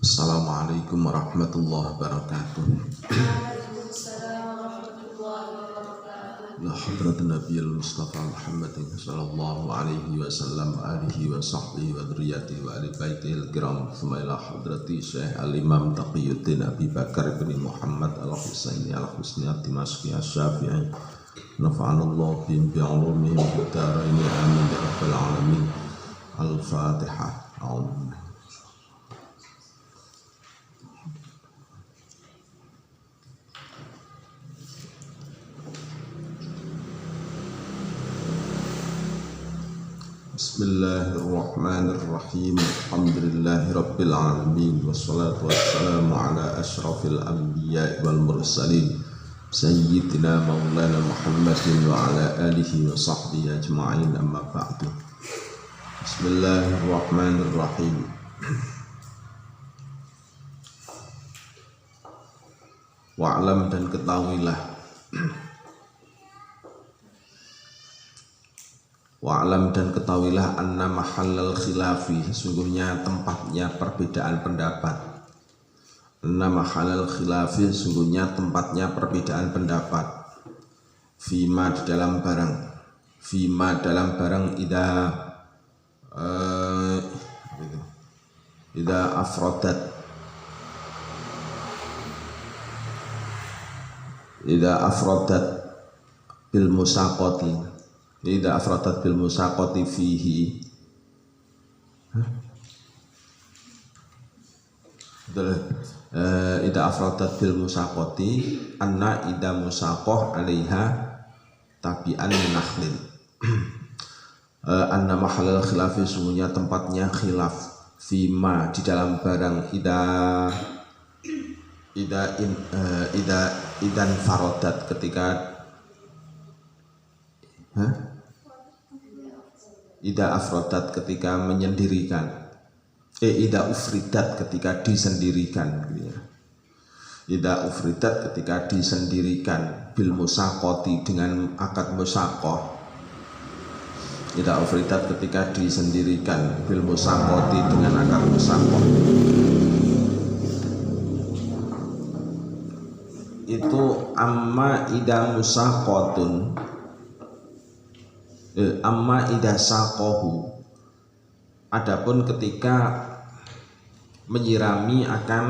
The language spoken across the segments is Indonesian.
Assalamualaikum warahmatullahi wabarakatuh. La hadratin Nabiyil Mustafa Muhammadin sallallahu alaihi wasallam alihi wa sahbihi wa dzurriyyatihi wa ali baitihil kiram. Tsumma ila hadrati Syekh Al-Imam Taqiyuddin Abi Bakar bin Muhammad Al-Husaini Al-Husni Ad-Dimashqi Asy-Syafi'i. Nafa'anallahu bihim bi'ulumihim fid dharain amin ya rabbal alamin. Al-Fatihah. Bismillahirrahmanirrahim. Alhamdulillahi rabbil alamin. Wassalatu wassalamu ala asyrafil anbiya'i wal mursalin Sayyidina maulana Muhammadin wa ala alihi wa sahbihi ajma'in, amma ba'du. Bismillahirrahmanirrahim. Wa'lam dan ketahuilah, wa'lam dan ketahuilah anna mahallal khilafi, sesungguhnya tempatnya perbedaan pendapat. Anna mahallal khilafi, sesungguhnya tempatnya perbedaan pendapat. Fima di dalam barang, fima dalam barang ida afrodat, ida afrodat bil musaqati, ida afrodat bil musaqati fihi. Ida afrodat bil musaqati anna ida musaqoh alaiha tabi'an minakhlin. Anna mahallal khilafi, sungguhnya tempatnya khilaf, fima di dalam barang idan farodat ketika ida afrodat ketika menyendirikan, ida ufridat ketika disendirikan, ida ufridat ketika disendirikan, bil musaqati dengan akad musaqah. Ida ufridat ketika disendirikan, bil musaqati dengan akad musaqah. Itu amma ida musaqatun, amma ida saqahu, adapun ketika menyirami akan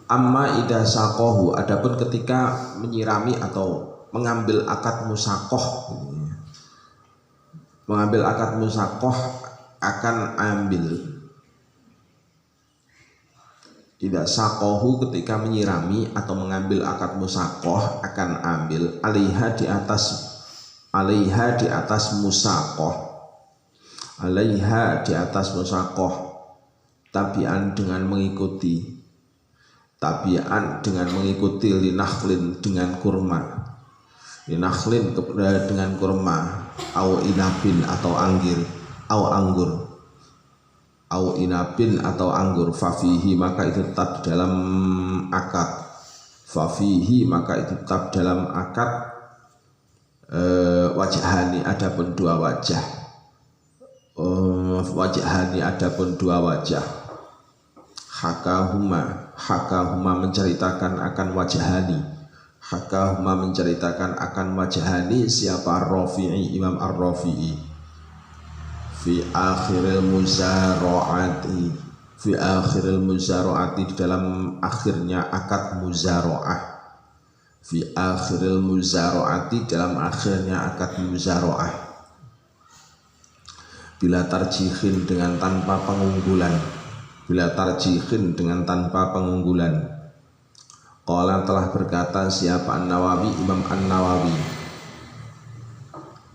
amma ida saqahu, adapun ketika menyirami atau mengambil akad musaqah, mengambil akad musaqah akan ambil. Ida saqahu ketika menyirami atau mengambil akad musaqah akan ambil, alaiha di atas musaqah, alaiha di atas musaqah, tabi'an dengan mengikuti, tabi'an dengan mengikuti, linakhlin dengan kurma, linakhlin dengan kurma, au inabin atau anggir, au anggur, au inabin atau anggur, fafihi maka itu tetap dalam akad, fafihi maka itu tetap dalam akad, wajhani adapun dua wajah, wajhani adapun dua wajah. Hakahuma menceritakan akan wajhani, hakahuma menceritakan akan wajhani siapa? Ar-Rafi'i, Imam Ar-Rafi'i. Fi akhiril muzara'ati, fi akhiril muzara'ati di dalam akhirnya akad muzara'ah, fi akhiril muzara'ati dalam akhirnya akad muzara'ah, bila tarjihin dengan tanpa pengunggulan, bila tarjihin dengan tanpa pengunggulan. Qala telah berkata siapa? An-Nawawi, Imam An-Nawawi.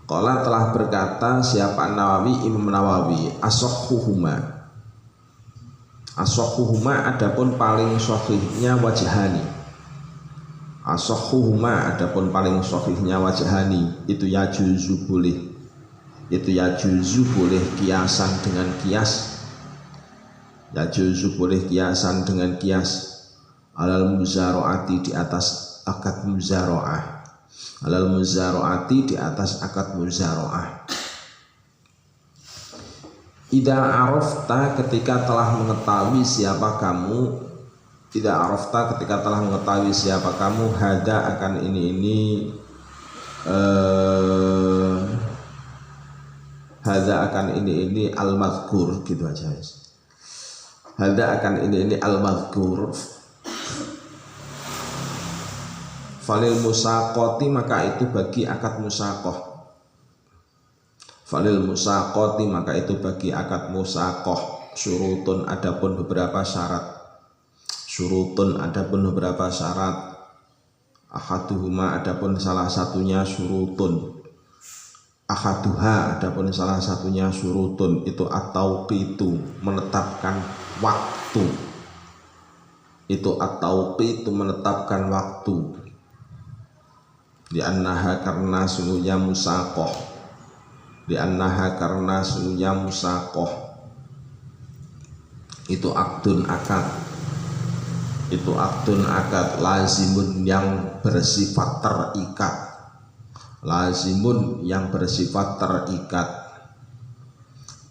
Qala telah berkata siapa? An-Nawawi, Imam Nawawi. As-sahhuhuma, as-sahhuhuma adapun paling sahihnya wajhani, as-sahhuhuma adapun paling sahihnya wajhani. Itu yajuzu boleh, itu yajuzu boleh kiasan dengan kias, yajuzu boleh kiasan dengan kias, alal muzaraati di atas akad muzaraah. Alal muzaraati, di atas akad muzaraah. Idza arafta, ketika telah mengetahui siapa kamu. Idza arafta, ketika telah mengetahui siapa kamu. Hada, akan ini hada, akan ini al-madhkur, gitu aja. Hada, akan ini al-madhkur. Falil musaqati, maka itu bagi akad musaqah. Falil musaqati, maka itu bagi akad musaqah. Syurutun, adapun beberapa syarat. Syurutun, adapun beberapa syarat. Ahaduhuma, adapun salah satunya syurutun. Ahaduha, adapun salah satunya syurutun. Itu at-tauqitu, menetapkan waktu. Itu at-tauqitu, menetapkan waktu. Di annaha, karena sungguhnya musaqah. Di annaha, karena sungguhnya musaqah. Itu akdun akad. Itu akdun akad lazimun, yang bersifat terikat. Lazimun, yang bersifat terikat.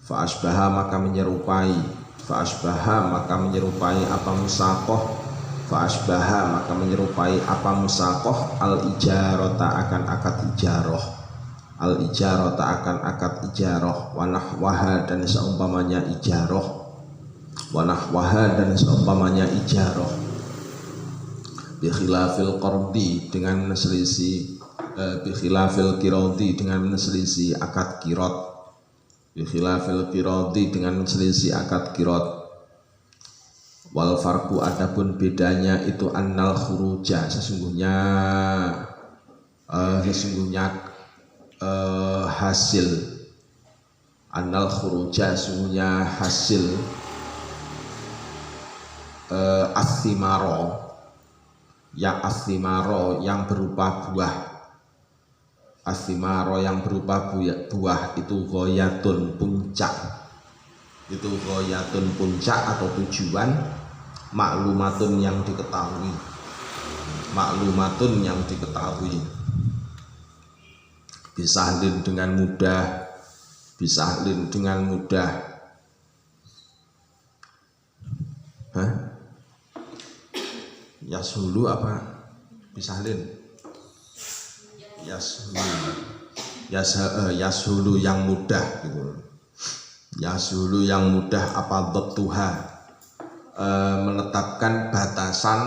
Fa asbaha, maka menyerupai. Fa asbaha, maka menyerupai apa musaqah. Fa asbaha, maka menyerupai apa musaqah al-ijarata, akan akad ijarah. Al-ijarata, akan akad ijarah. Wa nahwaha, dan seumpamanya ijarah. Wa nahwaha, dan seumpamanya ijarah. Bi khilafil qardi, dengan menselisih bi khilafil qiradi, dengan menselisih akad qirat. Bi khilafil qiradi, dengan menselisih akad qirat. Wal farqu, adapun bedanya itu annal khuruja, sesungguhnya hasil. Annal khuruja, sesungguhnya hasil athimaro, yang berupa buah. Athimaro, yang berupa buah, itu ghoyatun, puncak. Itu ghoyatun, puncak atau tujuan. Maklumatun, yang diketahui. Maklumatun, yang diketahui. Bisahlin, dengan mudah. Bisahlin, dengan mudah. Yashulu apa? Bisahlin. Yashulu, yang mudah, gitu. Yashulu, yang mudah. Apa dhabtuha, menetapkan batasan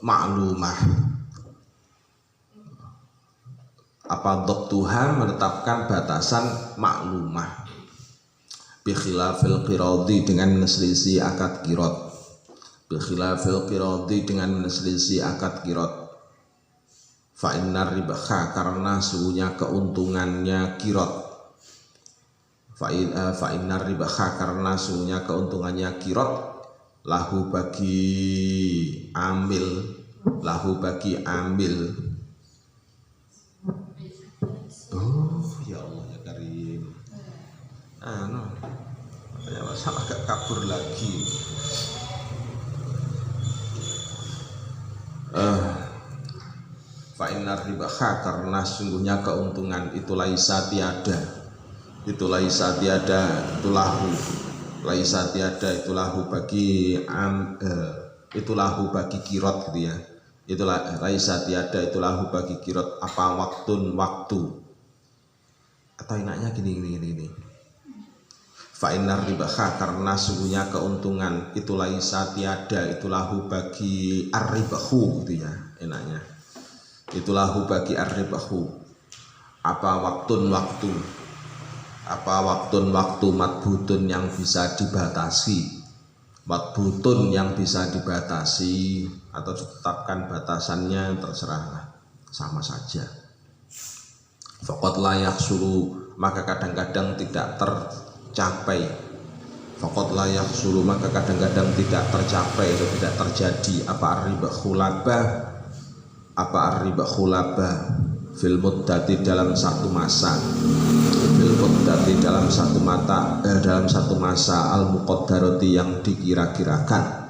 maklumah. Apa dhabtuha, menetapkan batasan maklumah. Bi khilafil qiradi, dengan menselisih akad qirat. Bi khilafil qiradi, dengan menselisih akad qirat. Fa innar ribaha, karena sungguhnya keuntungannya qirat. Fa innar ribaha, karena sungguhnya keuntungannya qirat. Lahu, bagi amil. Lahu, bagi amil. Oh ya Allah ya Karim. Salah agak kabur lagi. Fa innar ribaha, karena sungguhnya keuntungan itu laisa tiada. Itu laisa tiada, itu lahu. Laisa tiada, itu lahu bagi itu lahu bagi qirat, gitu ya. Itulah laisa tiada, itu lahu bagi qirat. Apa waktu. Atau enaknya gini. Fa innar ribaha, karena sungguhnya keuntungan itu laisa tiada, itu lahu bagi ar-ribahu, gitu ya enaknya. Itu lahu bagi ar-ribahu. Apa waktu. Apa waktu matbutun, yang bisa dibatasi. Matbutun, yang bisa dibatasi atau ditetapkan batasannya, terserahlah, sama saja. Faqad la yahsulu, maka kadang-kadang tidak tercapai. Faqad la yahsulu, maka kadang-kadang tidak tercapai atau tidak terjadi. Apa ar-ribahu laba fil muddati, dalam satu masa. Fil muddati, dalam satu masa al muqaddarati, yang dikira-kirakan.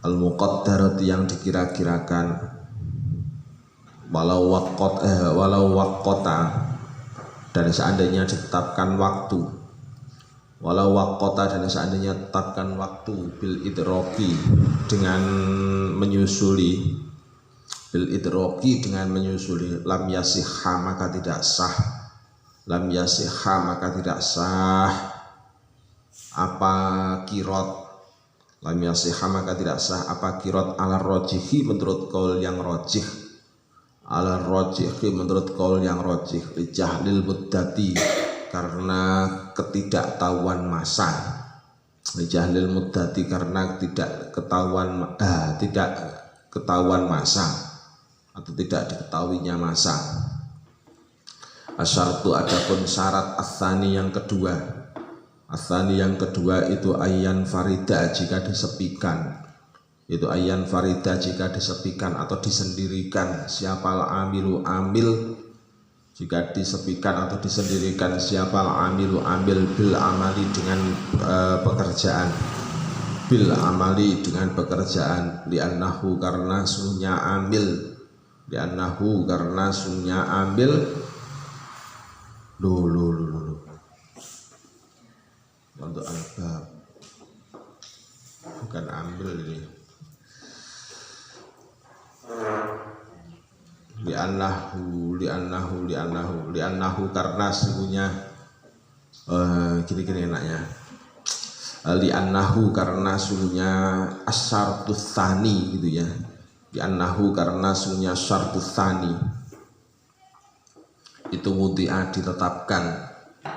al-muqaddarati yang dikira-kirakan, walau waqata dan seandainya ditetapkan waktu, walau waqata dan seandainya tetapkan waktu, bil idroki dengan menyusuli, bil idroki dengan menyusuli, lam yasihha maka tidak sah, lam yasihha maka tidak sah apa kirot, lam yasihha maka tidak sah apa kirot ala rojihi menurut kaul yang rojih, ala rojihi menurut kaul yang rojih, lijahlil muddati karena ketidaktahuan masa, lijahlil muddati karena tidak ketahuan masa atau tidak diketahuinya masa. Asyartu adapun syarat asani yang kedua, asani yang kedua itu ayyan farida jika disepikan, itu ayyan farida jika disepikan atau disendirikan, siapa amilu amil jika disepikan atau disendirikan, siapa amilu amil bil amali dengan pekerjaan, bil amali dengan pekerjaan, li'annahu karena sunya amil, li'annahu karena sunya amil untuk albab bukan ambil ini, li'annahu karena sesungguhnya gini enaknya, li'annahu karena sesungguhnya asyartus tsani gitu ya, li'annahu karena sesungguhnya asyartus tsani itu wudi'a ditetapkan,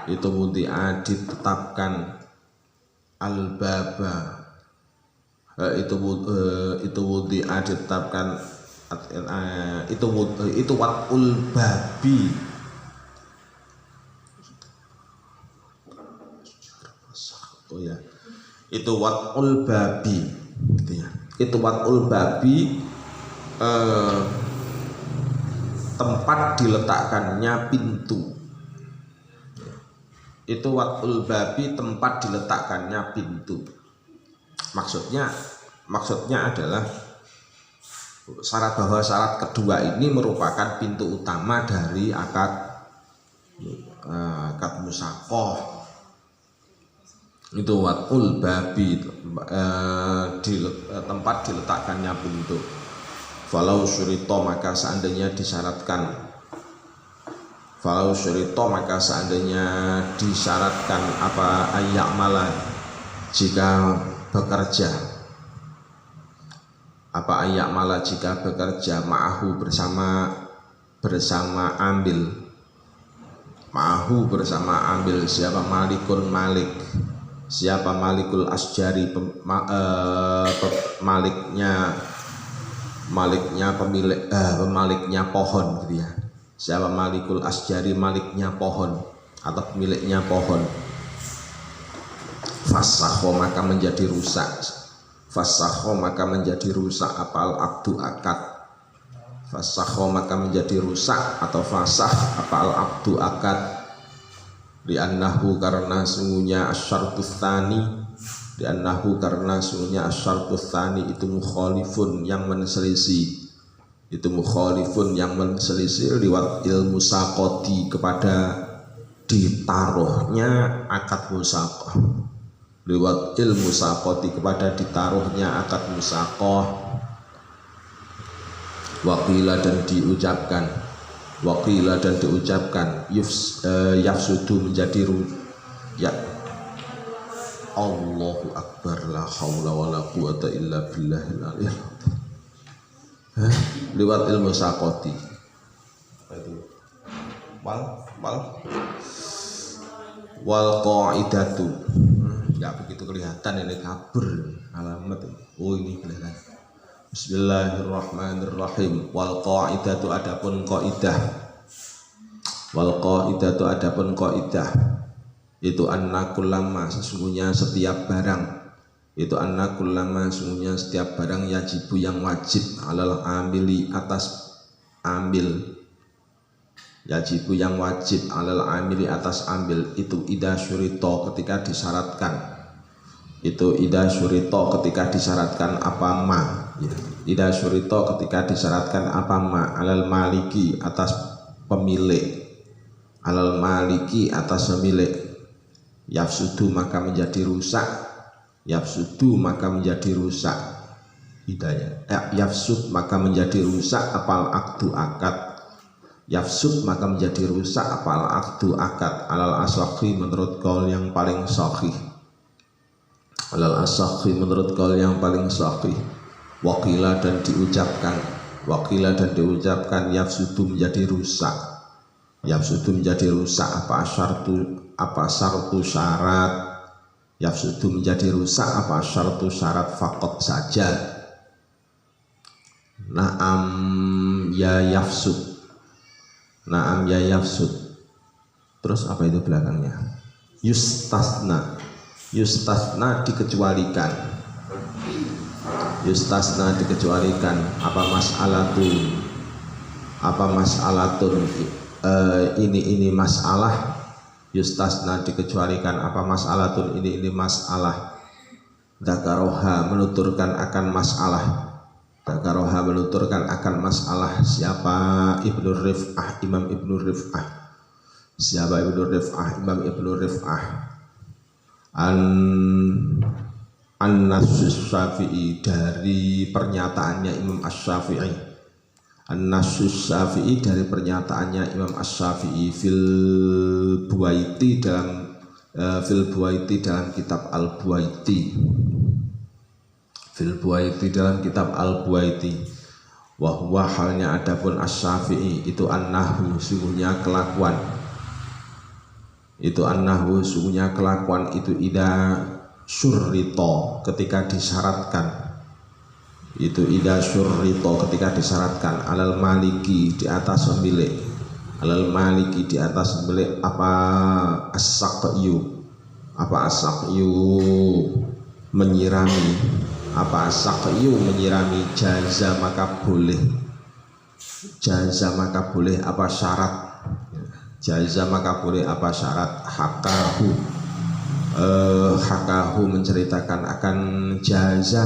itu wudi'a ditetapkan al-baba, itu wudi'a ditetapkan itu watul babi, oh ya, itu watul babi gitu ya, itu watul babi tempat diletakkannya pintu, itu watul babi tempat diletakkannya pintu. Maksudnya adalah syarat bahwa syarat kedua ini merupakan pintu utama dari akad musaqah. Itu watul babi tempat diletakkannya pintu. Falau syurito maka seandainya disyaratkan, falau syurito maka seandainya disyaratkan apa ayak malah jika bekerja, apa ayak malah jika bekerja ma'ahu bersama ambil, ma'ahu bersama ambil, siapa malikul malik, siapa malikul asjari pemiliknya pohon gitu ya, siapa malikul asjari maliknya pohon atau pemiliknya pohon, fasakho maka menjadi rusak, fasakho maka menjadi rusak apal abdu akad, fasakho maka menjadi rusak atau fasah apal abdu akad, li'annahu karena sungguhnya asyartus tsani, li'annahu karena sungguhnya asyartus tsani itu mukhalifun yang menselisih, itu mukhalifun yang menselisih liwat ilmu musaqati kepada ditaruhnya akad musaqah, liwat ilmu musaqati kepada ditaruhnya akad musaqah. Waqila dan diucapkan, waqila dan diucapkan yafsudu menjadi ya Allahu akbar, la haula wala quwata illa billahil aliyil azim. Liwat ilmu musaqati wal qaidatu, enggak begitu kelihatan ini kabur alamat. Oh ini kelihatan. Bismillahirrahmanirrahim. Wal qaidatu adapun qaidah, wal qaidatu adapun qaidah itu anna kullama sesungguhnya setiap barang, itu anna kullama sesungguhnya setiap barang yajibu yang wajib alal amili atas ambil, yajibu yang wajib alal amili atas ambil itu idza syurito ketika disyaratkan, Itu ida syurito ketika disyaratkan apa ma ya. Ida syurito ketika disyaratkan apa ma alal maliki atas pemilik, alal maliki atas pemilik, yafsudu maka menjadi rusak, yafsudu maka menjadi rusak hidayah yafsud maka menjadi rusak apal akdu akad, yafsud maka menjadi rusak apal akdu akad alal asakhi menurut kaul yang paling sahih, alal asakhi menurut kaul yang paling sahih. Wakila dan diucapkan yafsudu menjadi rusak, yafsudu menjadi rusak apa syartu syarat, yafsudu menjadi rusak apa syartu syarat fakot saja. Naam ya yafsud, naam ya yafsud. Terus apa itu belakangnya? Yustasna, yustasna dikecualikan, yustasna dikecualikan apa masalatun ini masalah, yustasna dikecualikan apa masalatun ini masalah. Dzakaroha menuturkan akan masalah, dzakaroha menuturkan akan masalah siapa Ibnu Rif'ah, Imam Ibnu Rif'ah, siapa Ibnu Rif'ah, Imam Ibnu Rif'ah An-Nasus Syafi'i dari pernyataannya Imam Asy-Syafi'i, An-Nasus Syafi'i dari pernyataannya Imam Asy-Syafi'i fil Buaiti dalam kitab Al-Buaiti, fil Buaiti dalam kitab Al-Buaiti. Wa huwa halnya adapun Asy-Syafi'i itu an-nahwu sungguhnya kelakuan, itu an-nahwu sungguhnya kelakuan itu ida syurrito ketika disyaratkan, itu ida syurrito ketika disyaratkan alal maliki di atas pemilik, alal maliki di atas pemilik apa as-saqyu, apa as-saqyu menyirami, apa as-saqyu menyirami, jaza maka boleh, jaza maka boleh apa syarat, jaza maka boleh apa syarat. Hakahu menceritakan akan jaza,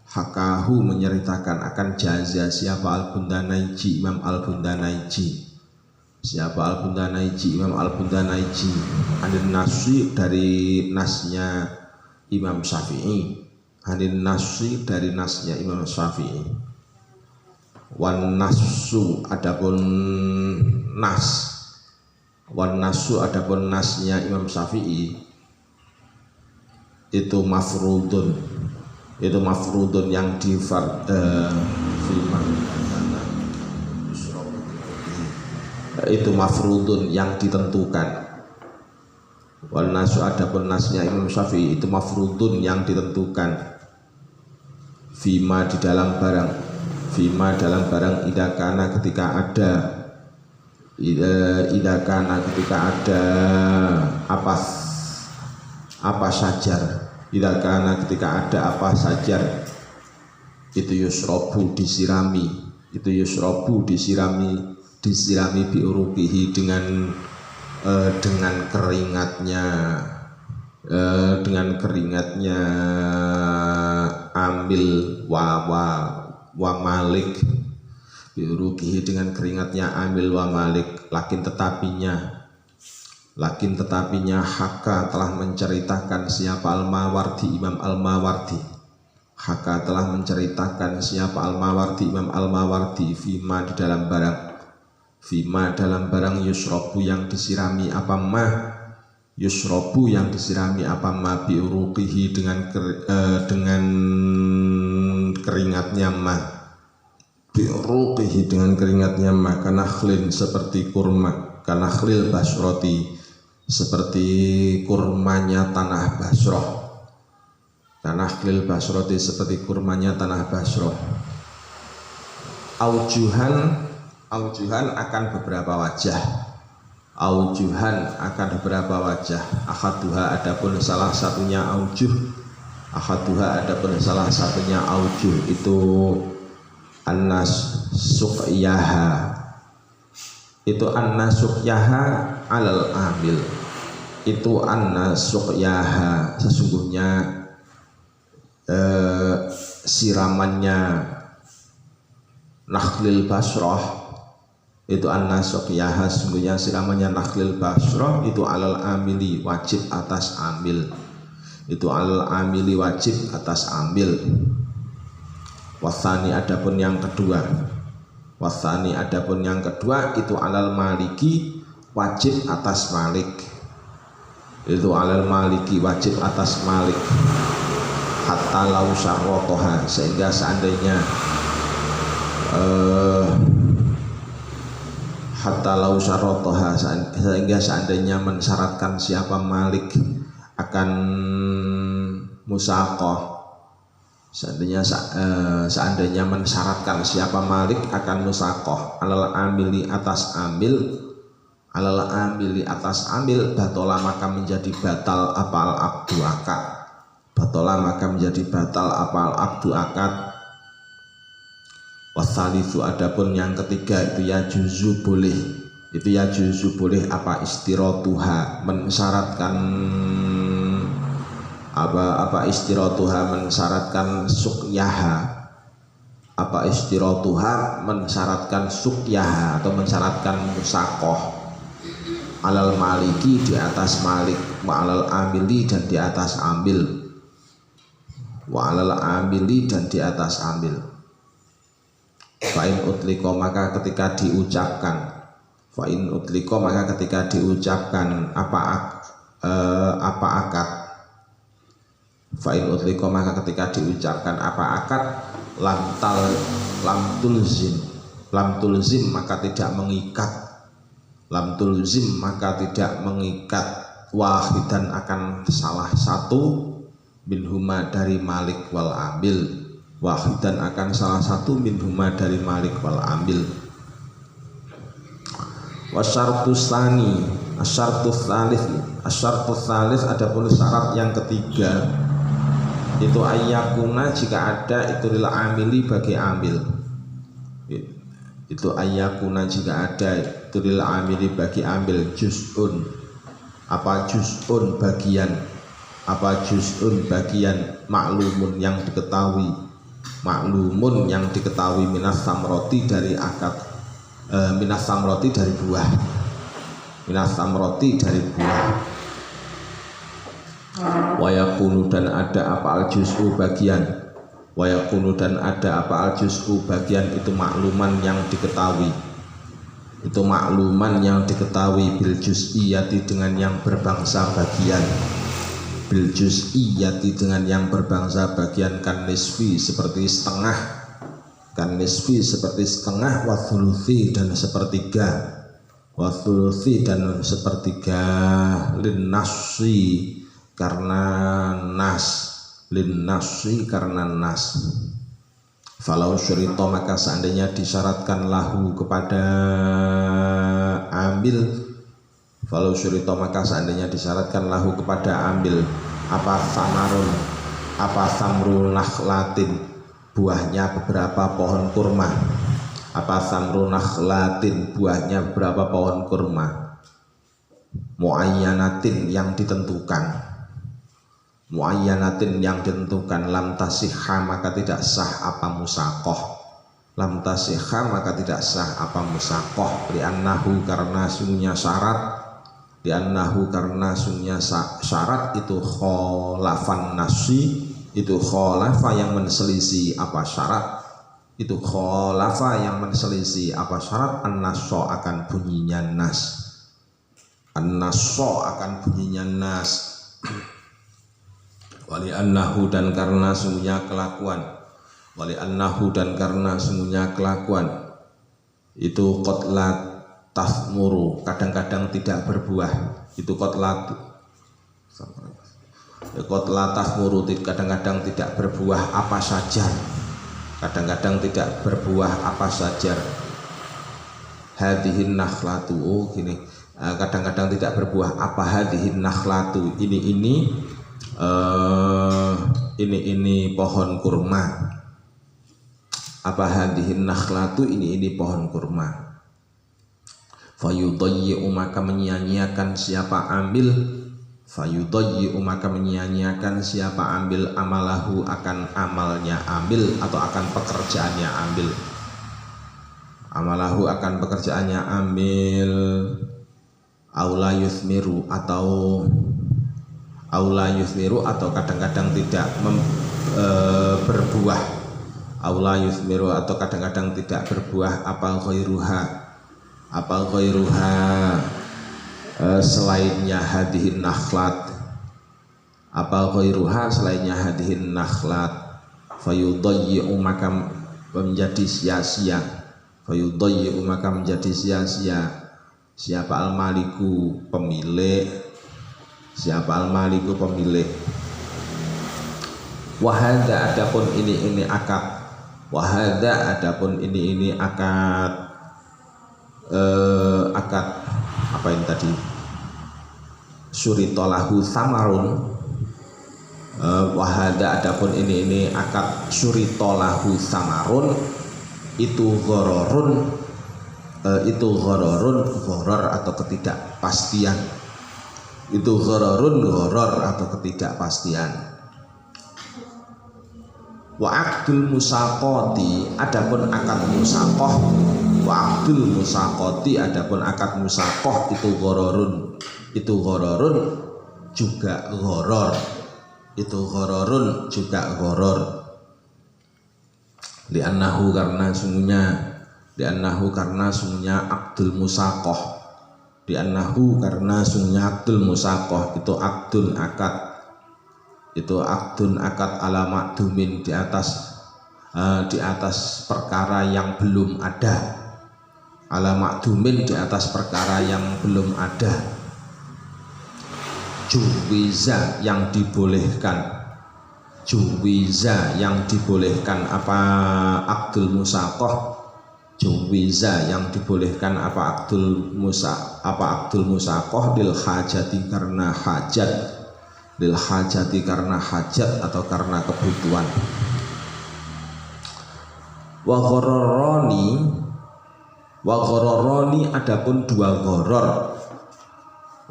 hakahu menceritakan akan jaza siapa Al-Bundanaiji, Imam Al-Bundanaiji, siapa Al-Bundanaiji, Imam Al-Bundanaiji. Anin nasi dari nasnya Imam Syafi'i, anin nasi dari nasnya Imam Syafi'i. Wan nasu adapun nas, wan nasu adapun nasnya Imam Syafi'i itu mafrudun, itu mafrudun yang itu mafrudun yang ditentukan. Wal nasu adapun nasnya Imam Syafi'i itu mafrudun yang ditentukan. Fima di dalam barang, fima dalam barang idakana ketika ada, idakana ketika ada apa sajar, idakana ketika ada apa sajar itu yusrobu disirami, itu yusrobu disirami, disirami biurukihi dengan keringatnya, dengan keringatnya ambil wa malik, biurukihi dengan keringatnya ambil wa malik. Lakin tetapinya Haka telah menceritakan siapa Al-Mawardi, Imam Al-Mawardi. Haka telah menceritakan siapa Al-Mawardi, Imam Al-Mawardi fima di dalam barang, fima dalam barang yusrobu yang disirami apa ma, yusrobu yang disirami apa ma biuruqihi dengan keringatnya ma, biuruqihi dengan keringatnya ma, kanakhlin seperti kurma, kanakhlil basroti seperti kurmanya tanah Basroh, kanakhlil basroti seperti kurmanya tanah Basroh. Aujuhan akan beberapa wajah, aujuhan akan beberapa wajah. Ahaduha adapun salah satunya aujuh, ahaduha adapun salah satunya aujuh itu annas suqyaha, itu annas suqyaha alal amil, itu annas suqyaha sesungguhnya siramannya Nakhlil Basrah itu an-nasaqiyah, sungguhnya siramannya Nakhlil Basrah itu alal amili wajib atas amil, itu alal amili wajib atas amil. Wasani adapun yang kedua, wasani adapun yang kedua itu alal maliki wajib atas malik, itu alal maliki wajib atas malik. Hatta lau syarrotoha, sehingga seandainya hatta lau syarrotoha, sehingga seandainya mensyaratkan siapa malik akan musaqah, seandainya mensyaratkan siapa malik akan musaqah alal amili atas amil, alal amili atas amil, batola maka menjadi batal apal abdu akad, batola maka menjadi batal apal abdu akad. Wasalisu adapun yang ketiga itu ya juzu boleh, itu ya juzu boleh apa istiratuha, mensyaratkan apa istiratuha, mensyaratkan sukyaha, apa istiratuha mensyaratkan sukyaha atau mensyaratkan musaqah alal maliki di atas malik, wa alal amili dan di atas ambil, wa alal amili dan di atas ambil. Fa'in utliko maka ketika diucapkan, fa'in utliko maka ketika diucapkan apa akad, fa'in utliko maka ketika diucapkan apa akad, lam tulzim maka tidak mengikat, lam tulzim maka tidak mengikat, wahidan akan salah satu minhuma dari malik wal ambil, wahidan akan salah satu minhuma dari malik wal ambil. Wasyartus tsani, asyartus tsalits adapun syarat yang ketiga itu ayyakuna jika ada itu lil amili bagi amil, itu ayyakuna jika ada itu lil amili bagi amil juz'un, apa juz'un bagian, apa juz'un bagian maklumun yang diketahui, maklumun yang diketahui minas samroti dari akad, minas samroti dari buah, minas samroti dari buah. Wayakunu dan ada apa al juz'u bagian, wayakunu dan ada apa al juz'u bagian itu makluman yang diketahui, itu makluman yang diketahui bil juz'iyati dengan yang berbangsa bagian, bil juz'iyati dengan yang berbangsa bagian, kan nisfi seperti setengah, kan nisfi seperti setengah, wa thuluthi dan sepertiga, wa thuluthi dan sepertiga, lin nasi karena nas, lin nasi karena nas. Falau syurito maka seandainya disyaratkan lahu kepada ambil, falau syurito maka seandainya disyaratkan lahu kepada ambil apa samarun, apa samrul nakhlatin buahnya beberapa pohon kurma, apa samrul nakhlatin buahnya beberapa pohon kurma, muayyanatin yang ditentukan, muayyanatin yang ditentukan, lam tasihha maka tidak sah apa musaqah, lam tasihha maka tidak sah apa musaqah, li'annahu karena sungguhnya syarat, li'annahu karena sungguhnya syarat itu kholafan nasi, itu kholafa yang menselisih apa syarat, itu kholafa yang menselisih apa syarat, an-nasso akan bunyinya nas, an-nasso akan bunyinya nas. Wali annahu dan karena sungguhnya kelakuan, wali annahu dan karena sungguhnya kelakuan itu qotlat tasmuru kadang-kadang tidak berbuah, itu qotlat tasmuru kadang-kadang tidak berbuah apa saja, kadang-kadang tidak berbuah apa saja. Hadhihin nakhlatu, oh gini, kadang-kadang tidak berbuah apa hadhihin nakhlatu, ini pohon kurma, apa hadhihin nakhlatu, ini pohon kurma. Fayudayyi'u maka menyia-nyiakan siapa ambil, fayudayyi maka menyia-nyiakan siapa ambil amalahu akan amalnya ambil atau akan pekerjaannya ambil, amalahu akan pekerjaannya ambil, aula yuthmiru atau kadang-kadang tidak berbuah, aula yuthmiru atau kadang-kadang tidak berbuah, apa ghairuha selainnya hadihin nakhlat, apa ghairuha selainnya hadihin nakhlat, fayudayyi'u maka menjadi sia-sia, fayudayyi'u maka menjadi sia-sia siapa al-maliku pemilik, siapa al-maliku pemilik. Wahada adapun ini akad, wahada adapun ini akad, akad apa ini tadi, suritolahu samarun, wahada adapun ini akad suritolahu samarun, itu ghororun, ghoror atau ketidakpastian, itu ghoror atau ketidakpastian. Wa aqdul musaqati adapun akad musaqah, wa aqdul musaqati adapun akad musaqah itu ghororun juga ghoror, itu ghororun juga ghoror. Li'annahu karena sungguhnya aqdul musaqah, li'annahu karena sungguhnya aqdul musaqah itu aqdun akad, itu aqdun akad ala makdumin di atas perkara yang belum ada, ala makdumin di atas perkara yang belum ada, juwiza yang dibolehkan, juwiza yang dibolehkan apa aqdul musaqah, juwiza yang dibolehkan apa aqdul musaqah lil hajati karena hajat, lil hajati karena hajat atau karena kebutuhan. Wa ghororoni adapun dua ghoror,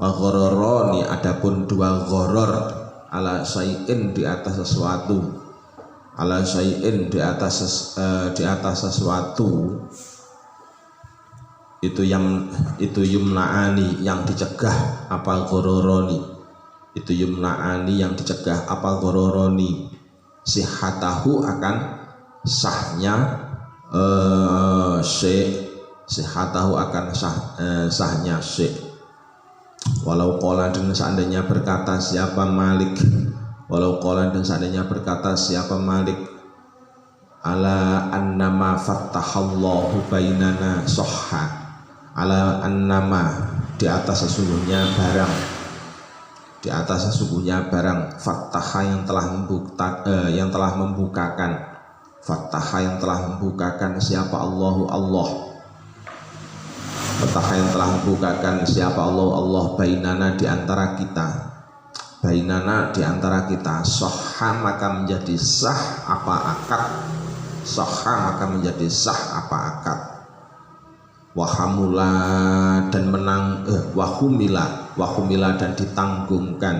wa ghororoni adapun dua ghoror ala syai'in di atas sesuatu, ala syai'in di atas sesuatu itu yumna'ani yang dicegah apa ghororoni, itu yumna'ani yang dicegah apa ghororoni, sihatahu akan sahnya sihatahu akan sahnya walau qala dan seandainya berkata siapa Malik, walau qala dan seandainya berkata siapa Malik, ala annama fattahallahu bainana sohha, ala annama di atas sesungguhnya barang, di atas sesungguhnya barang fattaha yang telah membukakan, fattaha yang telah membukakan siapa Allahu Allah, fattaha yang telah membukakan siapa Allah bainana di antara kita, bainana di antara kita, sahha maka menjadi sah apa akad, sahha maka menjadi sah apa akad, wahamula dan menang wahumila dan ditanggungan,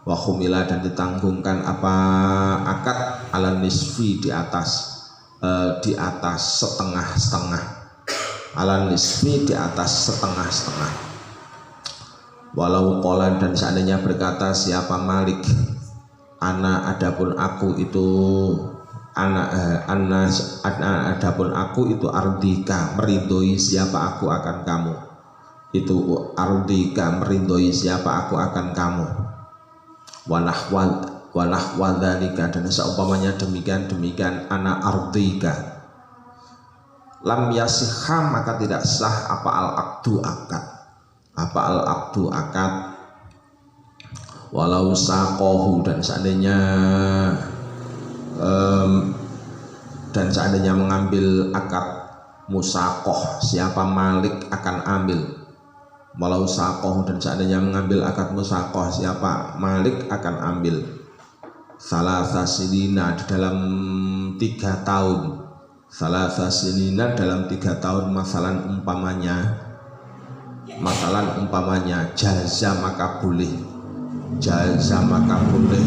wahumila dan ditanggungan apa akad ala nisfi di atas setengah-setengah, ala nisfi di atas setengah-setengah. Walau qala dan seandainya berkata siapa Malik, ana adapun aku itu adapun aku itu ardika meridhoi siapa aku akan kamu, itu ardika meridhoi siapa aku akan kamu, wanahwa dzalika dan seumpamanya demikian ana ardika, lam yasihha maka tidak sah apa al-aqdu akad, apa al-aqdu akad, walau saqahu dan seandainya mengambil akad musaqah siapa Malik akan ambil, walau saqahu dan seandainya mengambil akad musaqah siapa Malik akan ambil, salasa sinina di dalam 3 tahun, salasa sinina dalam 3 tahun, masalan umpamanya jaza maka boleh, jaza maka boleh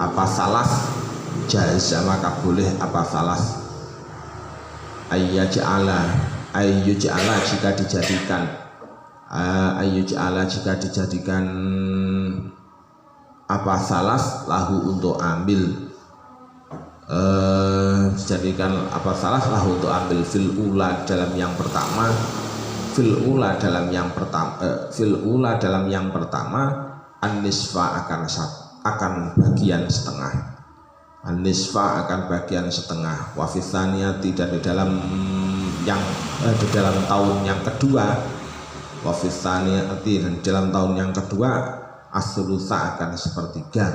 apa salas, jaza maka boleh apa salas, ayyaj'ala jika dijadikan, jika dijadikan apa salas lahu untuk ambil, jadikan apa salas lahu untuk ambil fil ula dalam yang pertama, dalam yang pertama an-nisfa akan bagian setengah, an-nisfa akan bagian setengah, wa fi tsaniyati dan di dalam tahun yang kedua, wa fi tsaniyati dan dalam tahun yang kedua as-sulusa akan sepertiga,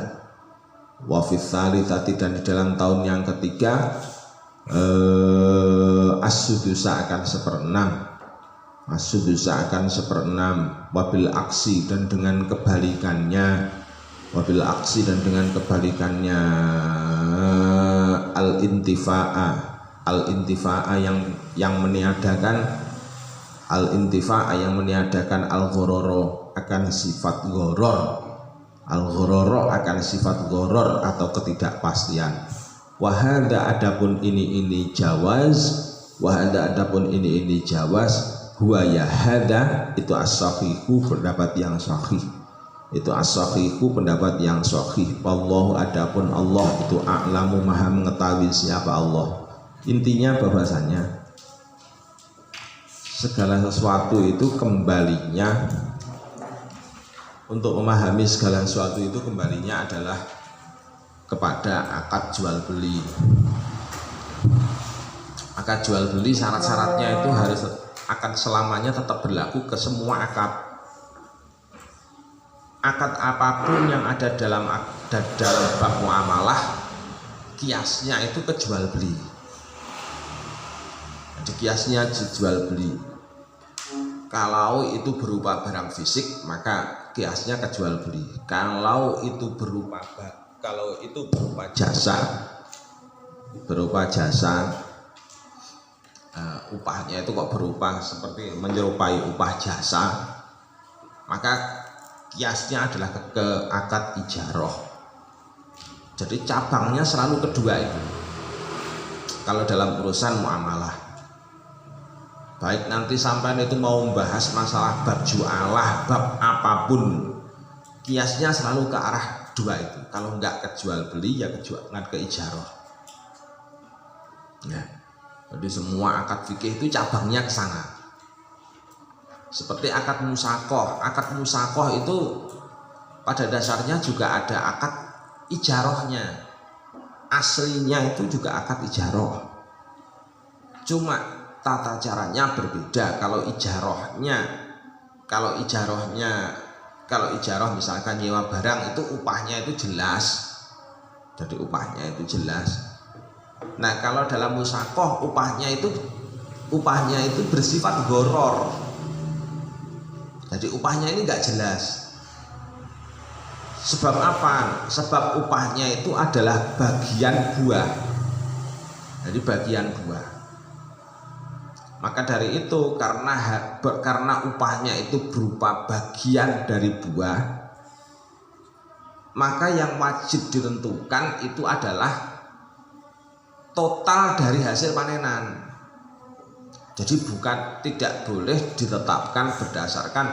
wa fi tsalitsati dan di dalam tahun yang ketiga as-sudusa akan seperenam, as-sudusa akan seperenam, wabil aksi dan dengan kebalikannya, wabil aksi dan dengan kebalikannya al-intifa'a yang meniadakan al-ghororo akan sifat ghoror, al-ghororo akan sifat ghoror atau ketidakpastian. Wahada adapun ini jawaz, wahada adapun ini jawaz, huwa ya hada itu as-sahihu pendapat yang sahih, itu as-sahihu pendapat yang sahih. Wallahu adapun Allah itu a'lamu maha mengetahui siapa Allah. Intinya bahwasanya segala sesuatu itu kembalinya, untuk memahami segala sesuatu itu kembalinya adalah kepada akad jual beli. Akad jual beli syarat-syaratnya itu harus akan selamanya tetap berlaku ke semua akad. Akad apapun yang ada dalam bab muamalah, kiasnya itu ke jual beli. Jadi kiasnya jual beli. Kalau itu berupa barang fisik, maka kiasnya ke jual beli. Kalau itu berupa jasa, upahnya itu kok berupa seperti menyerupai upah jasa, maka kiasnya adalah ke akad ijarah. Jadi cabangnya selalu kedua itu kalau dalam urusan muamalah. Baik nanti sampai itu mau membahas masalah bab jualah, bab apapun, kiasnya selalu ke arah dua itu. Kalau enggak ke jual beli ya ke ijarah. Ya. Jadi semua akad fikih itu cabangnya ke sana. Seperti akad musaqah. Akad musaqah itu pada dasarnya juga ada akad ijarahnya. Aslinya itu juga akad ijarah. Cuma tata caranya berbeda. Kalau ijarah misalkan nyewa barang itu upahnya itu jelas. Jadi upahnya itu jelas. Nah kalau dalam musaqah upahnya itu bersifat ghoror. Jadi upahnya ini nggak jelas. Sebab apa? Sebab upahnya itu adalah bagian buah. Jadi bagian buah. Maka dari itu karena upahnya itu berupa bagian dari buah, maka yang wajib ditentukan itu adalah total dari hasil panenan. Jadi tidak boleh ditetapkan berdasarkan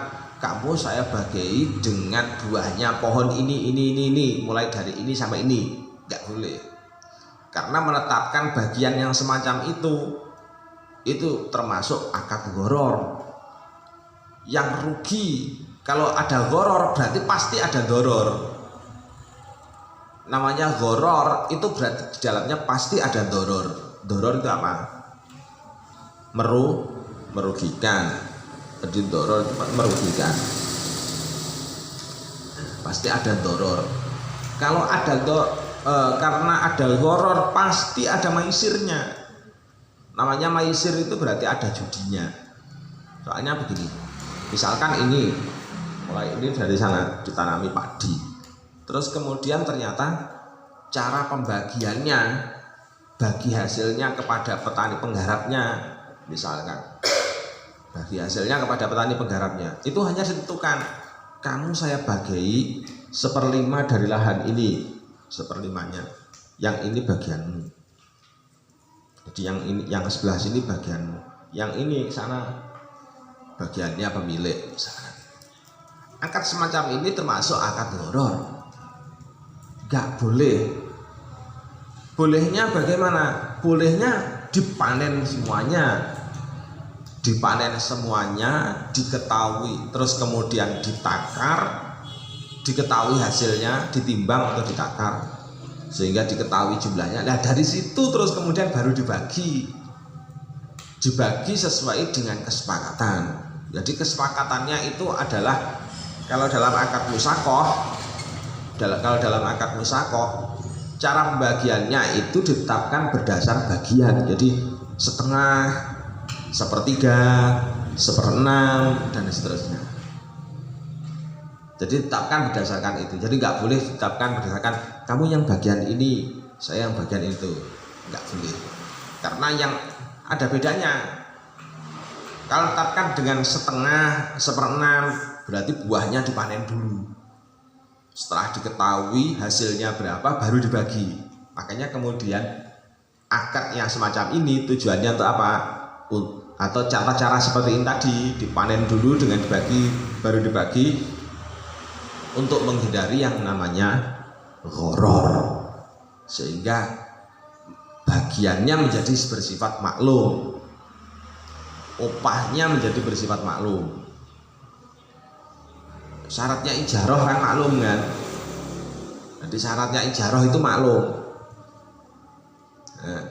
kamu saya bagi dengan buahnya pohon ini mulai dari ini sampai ini, nggak boleh. Karena menetapkan bagian yang semacam itu termasuk akad ghoror. Yang rugi kalau ada ghoror berarti pasti ada doror. Namanya ghoror itu berarti di dalamnya pasti ada doror. Doror itu apa? Merugikan. Jadi doror itu merugikan. Pasti ada doror. Kalau ada karena ada ghoror pasti ada maisirnya. Namanya maisir itu berarti ada judinya. Soalnya begini. Misalkan mulai ini dari sana ditanami padi. Terus kemudian ternyata cara pembagiannya bagi hasilnya kepada petani penggarapnya misalkan bagi hasilnya kepada petani penggarapnya. Itu hanya ditentukan, kamu saya bagi 1/5 dari lahan ini, 1/5-nya, yang ini bagianmu. Jadi yang sebelah sini bagianmu, yang ini sana bagiannya pemilik. Misalkan akad semacam ini termasuk akad gharar. Gak boleh. Bolehnya bagaimana? Bolehnya dipanen semuanya, diketahui, terus kemudian ditakar, diketahui hasilnya, ditimbang atau ditakar, sehingga diketahui jumlahnya. Nah dari situ terus kemudian baru dibagi sesuai dengan kesepakatan. Jadi kesepakatannya itu adalah kalau dalam akad musakoh, cara pembagiannya itu ditetapkan berdasar bagian. Jadi setengah, 1/3, 1/6 dan seterusnya. Jadi ditetapkan berdasarkan itu. Jadi nggak boleh ditetapkan berdasarkan kamu yang bagian ini, saya yang bagian itu. Nggak boleh. Karena yang ada bedanya. Kalau ditetapkan dengan setengah, 1/6, berarti buahnya dipanen dulu. Setelah diketahui hasilnya berapa baru dibagi. Makanya kemudian akad yang semacam ini tujuannya untuk apa? Atau cara-cara seperti ini tadi, dipanen dulu dengan dibagi, baru dibagi, untuk menghindari yang namanya gharar, sehingga bagiannya menjadi bersifat maklum, upahnya menjadi bersifat maklum. Syaratnya ijarah kan maklum kan. Jadi syaratnya ijarah itu maklum. Nah,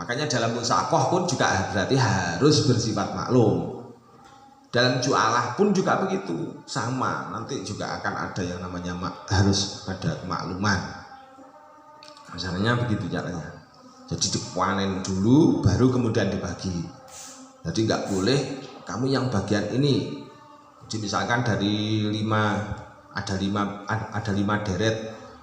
makanya dalam musakoh pun juga berarti harus bersifat maklum. Dalam jualah pun juga begitu, sama. Nanti juga akan ada yang namanya harus ada kemakluman. Misalnya begitu caranya. Jadi dipanen dulu, baru kemudian dibagi. Jadi nggak boleh kamu yang bagian ini. Jadi misalkan dari 5 ada 5 deret,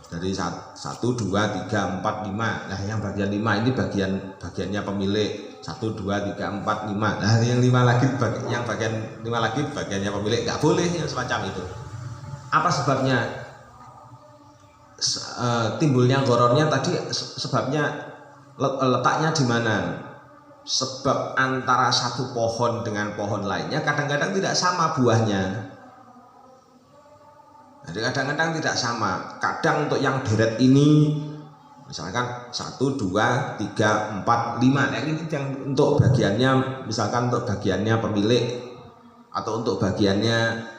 dari 1, 2, 3, 4, 5. Nah yang bagian 5 ini bagiannya pemilik. 1, 2, 3, 4, 5. Nah yang 5 lagi yang bagian 5 lagi bagiannya pemilik. Nggak boleh yang semacam itu. Apa sebabnya? Timbulnya ghararnya tadi sebabnya letaknya di mana? Sebab antara satu pohon dengan pohon lainnya kadang-kadang tidak sama buahnya. Jadi kadang-kadang tidak sama. Kadang untuk yang deret ini misalkan 1, 2, 3, 4, 5. Nah ini yang untuk bagiannya, misalkan untuk bagiannya pemilik atau untuk bagiannya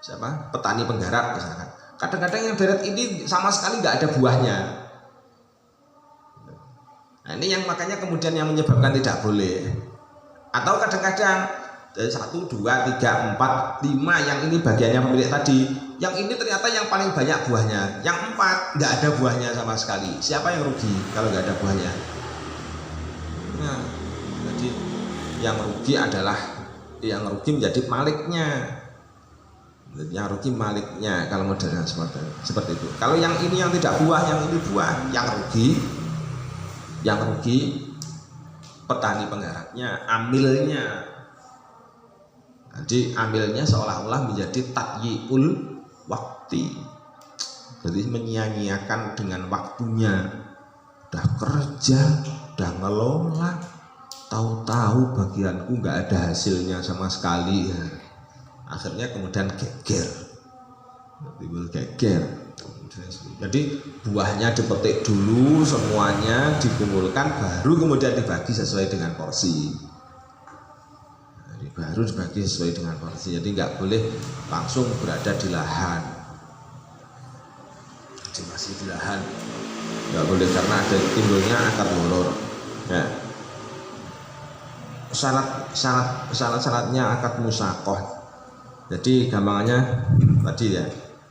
siapa? Petani penggarap misalkan. Kadang-kadang yang deret ini sama sekali nggak ada buahnya. Nah ini yang makanya kemudian yang menyebabkan tidak boleh. Atau kadang-kadang dari 1, 2, 3, 4, 5 yang ini bagiannya pemilik tadi, yang ini ternyata yang paling banyak buahnya, yang 4 nggak ada buahnya sama sekali. Siapa yang rugi kalau nggak ada buahnya? Nah, jadi yang rugi menjadi maliknya. Yang rugi maliknya kalau modelnya seperti itu. Kalau yang ini yang tidak buah, yang ini buah, yang rugi petani penggarapnya, amilnya. Jadi amilnya seolah-olah menjadi tadyi'ul waktu. Jadi menyia-nyiakan dengan waktunya. Udah kerja, udah ngelola, tahu-tahu bagianku nggak ada hasilnya sama sekali. Akhirnya kemudian timbul geger. Jadi buahnya dipetik dulu semuanya, dikumpulkan, baru kemudian dibagi sesuai dengan porsi. Jadi nggak boleh langsung berada di lahan. Jadi masih di lahan nggak boleh, karena ada timbulnya akad gharar. Ya. Syarat-syaratnya akad musakoh. Jadi gampangannya tadi ya.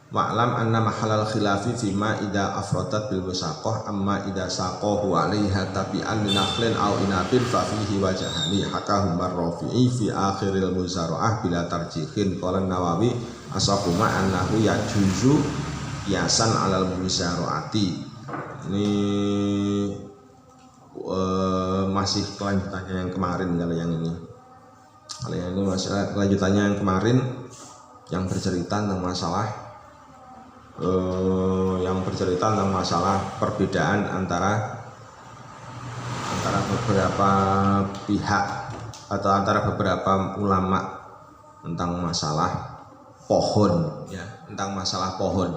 Wa'lam anna mahalal khilafi fima idza afradat bil musaqah amma idza saqahu 'alaiha tabi'an li nakhlin aw inabin fa fihi wajhani hakahu marrafi'i fi akhiril muzara'ah bila tarjihin. Qala Nawawi asaquma annahu yajuzu qiyasan 'alal muzara'ati. Ini masih kelanjutannya yang kemarin kalau yang ini. Itu masalah lanjutannya yang kemarin yang bercerita tentang masalah perbedaan antara beberapa pihak atau antara beberapa ulama tentang masalah pohon, ya, tentang masalah pohon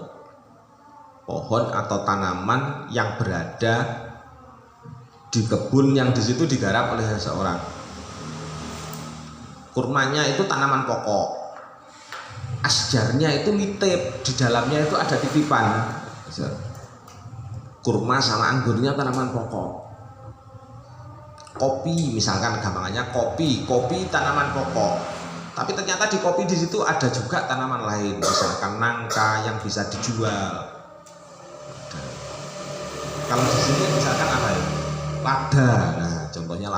atau tanaman yang berada di kebun yang di situ digarap oleh seseorang. Kurmanya itu tanaman pokok, asjarnya itu nitip, di dalamnya itu ada titipan. Kurma sama anggurnya tanaman pokok. Kopi misalkan gampangannya kopi tanaman pokok, tapi ternyata di kopi di situ ada juga tanaman lain, misalkan nangka yang bisa dijual. Kalau di sini misalkan apa ya? Lada, nah contohnya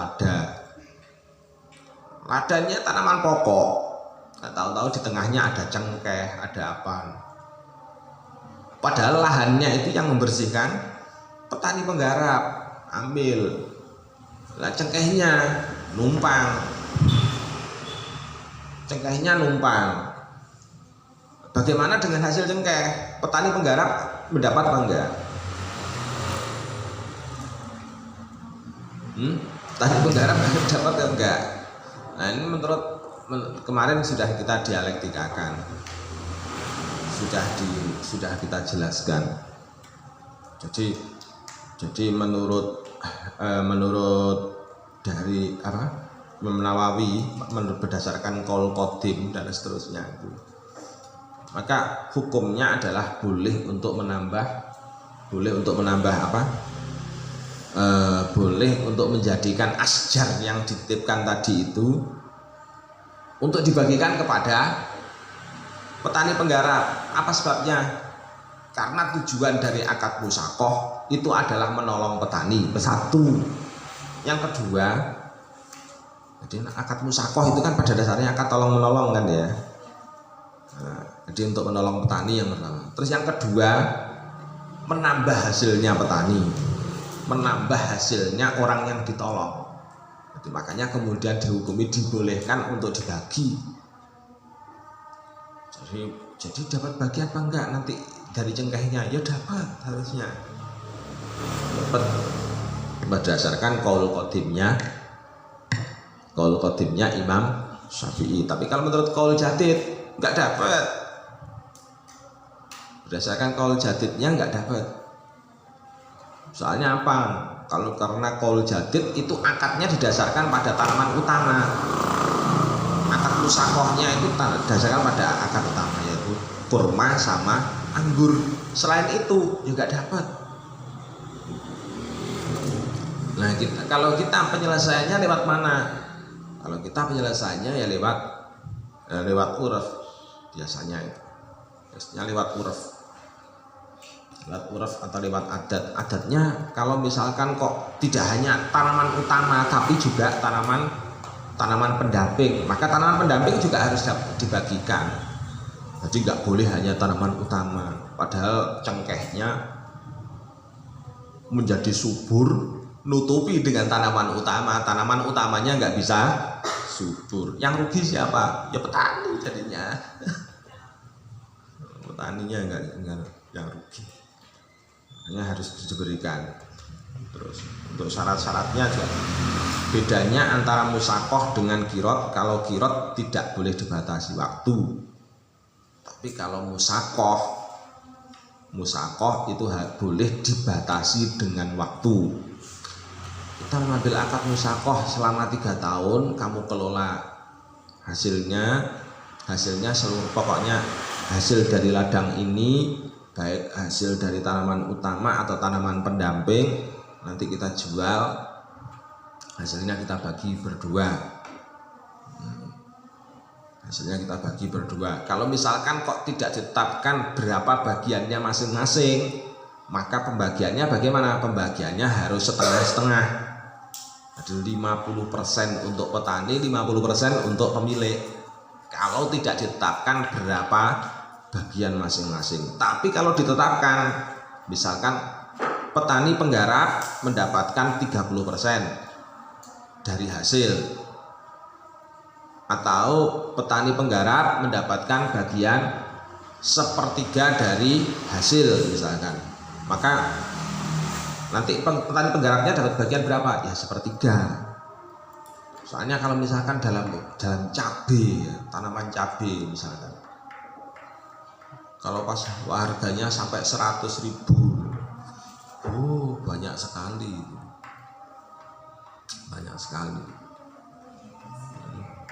ladanya tanaman pokok. Nah, tahu-tahu di tengahnya ada cengkeh, ada apa? Padahal lahannya itu yang membersihkan petani penggarap, ambil. Lah cengkehnya numpang. Bagaimana dengan hasil cengkeh? Petani penggarap mendapat apa enggak? Petani penggarap mendapat enggak? Nah, ini menurut kemarin sudah kita dialektikakan, sudah kita jelaskan. Jadi menurut dari Nawawi, berdasarkan qaul qadim dan seterusnya itu, maka hukumnya adalah boleh untuk menjadikan asjar yang dititipkan tadi itu untuk dibagikan kepada petani penggarap. Apa sebabnya? Karena tujuan dari akad musaqah itu adalah menolong petani, satu. Yang kedua, jadi akad musaqah itu kan pada dasarnya akad tolong menolong kan ya. Nah, jadi untuk menolong petani yang pertama. Terus yang kedua, menambah hasilnya petani, menambah hasilnya orang yang ditolong. Jadi makanya kemudian dihukumi dibolehkan untuk dibagi. Jadi dapat bagian apa enggak nanti dari cengkehnya? Ya dapat, harusnya dapat berdasarkan qaul qadimnya Imam Syafi'i. Tapi kalau menurut qaul jadid enggak dapat. Berdasarkan qaul jadidnya enggak dapat. Soalnya apa? Karena qaul jadid itu akadnya didasarkan pada tanaman utama. Akad musaqahnya itu didasarkan pada akad utama, yaitu kurma sama anggur. Selain itu juga dapat. Nah, kalau kita penyelesaiannya lewat mana? Kalau kita penyelesaiannya ya lewat uruf biasanya itu. Biasanya lewat uruf atau lewat adat. Adatnya kalau misalkan kok tidak hanya tanaman utama tapi juga tanaman pendamping, maka tanaman pendamping juga harus dibagikan. Jadi nggak boleh hanya tanaman utama, padahal cengkehnya menjadi subur nutupi dengan tanaman utamanya nggak bisa subur. Yang rugi siapa? Ya petani jadinya. Petaninya enggak yang rugi. Hanya harus diberikan. Terus untuk syarat-syaratnya juga bedanya antara musaqah dengan qirot. Kalau qirot tidak boleh dibatasi waktu, tapi kalau musaqah itu boleh dibatasi dengan waktu. Kita mengambil akad musaqah selama 3 tahun, kamu kelola hasilnya seluruh, pokoknya hasil dari ladang ini, baik hasil dari tanaman utama atau tanaman pendamping, nanti kita jual, hasilnya kita bagi berdua. Kalau misalkan kok tidak ditetapkan berapa bagiannya masing-masing, maka pembagiannya bagaimana? Pembagiannya harus setengah-setengah. Ada 50% untuk petani, 50% untuk pemilik. Kalau tidak ditetapkan berapa bagian masing-masing. Tapi kalau ditetapkan, misalkan petani penggarap mendapatkan 30% dari hasil, atau petani penggarap mendapatkan bagian sepertiga dari hasil misalkan, maka nanti petani penggarapnya dapat bagian berapa? Ya sepertiga. Soalnya kalau misalkan dalam cabai, tanaman cabai misalkan, kalau pas harganya sampai 100.000, oh banyak sekali.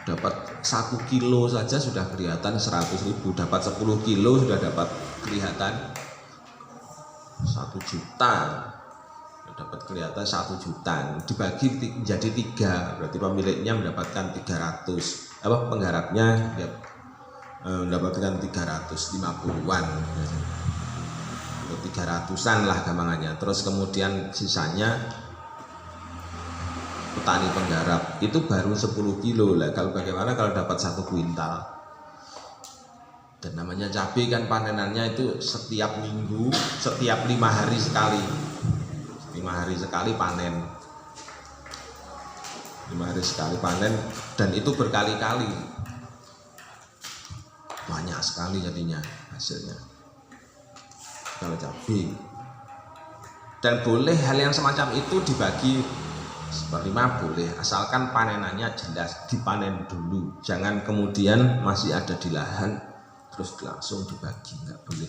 Dapat 1 kilo saja sudah kelihatan 100.000, dapat 10 kilo sudah dapat kelihatan 1 juta, dapat kelihatan 1 juta, dibagi menjadi 3, berarti pemiliknya mendapatkan 300, penggarapnya mendapatkan 350-an, 300-an lah gampangannya. Terus kemudian sisanya petani penggarap itu baru 10 kilo lah. Kalau bagaimana kalau dapat 1 kuintal? Dan namanya cabai kan panenannya itu setiap minggu, setiap 5 hari sekali. 5 hari sekali panen. 5 hari sekali panen, dan itu berkali-kali. Banyak sekali jadinya hasilnya kalau cabai. Dan boleh hal yang semacam itu dibagi seperlima, boleh, asalkan panenannya jelas, dipanen dulu, jangan kemudian masih ada di lahan terus langsung dibagi, nggak boleh.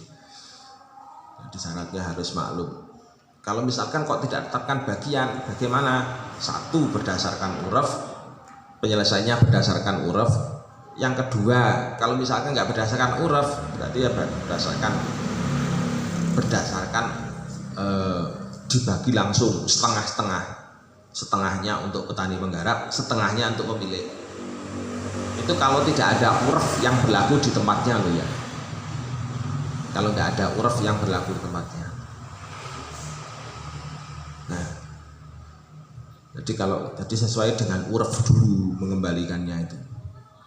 Jadi syaratnya harus maklum. Kalau misalkan kok tidak tetapkan bagian, bagaimana? 1, berdasarkan uruf, penyelesaiannya berdasarkan uruf. Yang kedua, kalau misalkan nggak berdasarkan uruf, berarti ya berdasarkan dibagi langsung setengah-setengah. Setengahnya untuk petani penggarap, setengahnya untuk pemilik. Itu kalau tidak ada uruf yang berlaku di tempatnya loh ya. Kalau nggak ada uruf yang berlaku di tempatnya. Nah, jadi sesuai dengan uruf dulu mengembalikannya itu.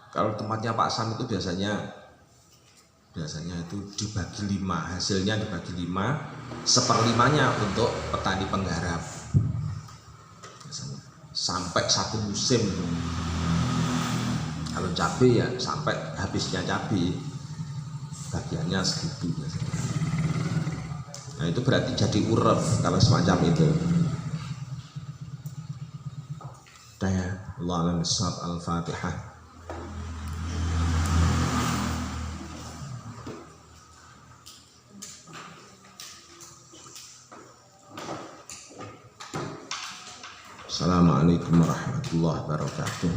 Kalau tempatnya Pak Sam itu biasanya itu dibagi 5, hasilnya dibagi 5, seperlimanya untuk petani penggarap. Sampai 1 musim. Kalau cabai ya sampai habisnya cabai bagiannya segitu. Nah itu berarti jadi uruf kalau semacam itu. Allahumma shalli al-Fatihah. Assalamualaikum warahmatullahi wabarakatuh.